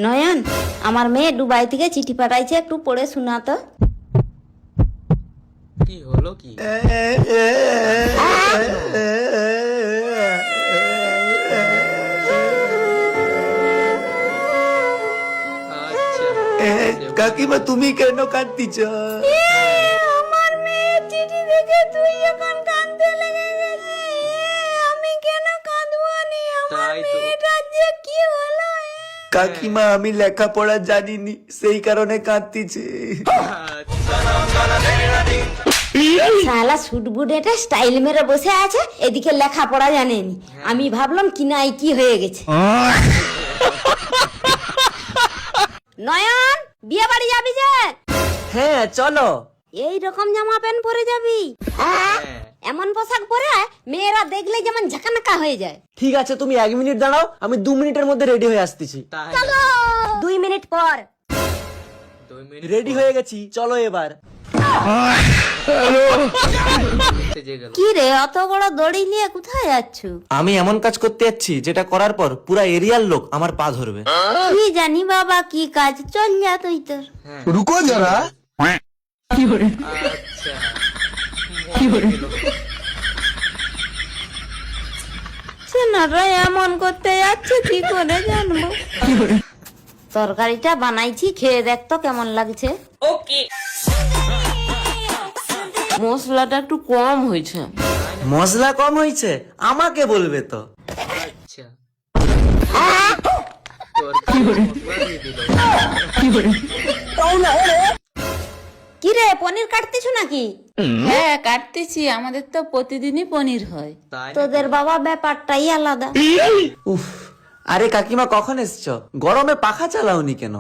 নয়ন, আমার মেয়ে দুবাই থেকে চিঠি পাঠাইছে, একটু পড়ে শোনা তো। কি হলো কি? কাকিমা তুমি কেন কাঁদতিছ? আমার মেয়ের চিঠি দেখে তুই যখন কাঁদতে লেগে গেছিস, আমি কেন কাঁদবো নি? আমার তাই তো। মেয়েটার যে কি হলো? কাকিমা আমি লেখাপড়া জানিনি, সেই কারণে কাঁদতিছে। শালা সুটবুট এটা স্টাইল মেরে বসে আছে, এদিকে লেখাপড়া জানেনি। আমি ভাবলাম কি নাই কি হয়ে গেছে। নয়ন, বিয়ে বাড়ি যাবি যে? হ্যাঁ চলো। এই রকম জামা প্যান্ট পরে যাবি? এমন পোশাক পরে মেয়েরা দেখলে যেমন ঝাঁকানাকা হয়ে যায়। ঠিক আছে, তুমি 1 মিনিট দাঁড়াও, আমি 2 মিনিটের মধ্যে রেডি হয়ে আসতেছি। চলো 2 মিনিট পর। রেডি হয়ে গেছি, চলো এবার। কি রে, অত বড় দড়ি নিয়ে কোথায় যাচ্ছ? আমি এমন কাজ করতে যাচ্ছি যেটা করার পর পুরা এরিয়ার লোক আমার পা ধরবে। কি জানি বাবা কি কাজ, চল যা তুই তোর। रुको जरा। ছেলেরা এমন করতে যাচ্ছে, কি করে জানবো? তরকারিটা বানাইছি, খেয়ে দেখ তো কেমন লাগছে। ওকে। মশলাটা একটু কম হয়েছে। মশলা কম হয়েছে? আমাকে বলবে তো। আচ্ছা তোর কি দিল? কি রে, পনির কাটতেছ নাকি? হ্যাঁ কাটতেছি, আমাদের তো প্রতিদিনই পনির হয়। তাই তোদের বাবা ব্যাপারটাই আলাদা। উফ, আরে কাকিমা কখন এসছো? গরমে পাখা চালাওনি কেন?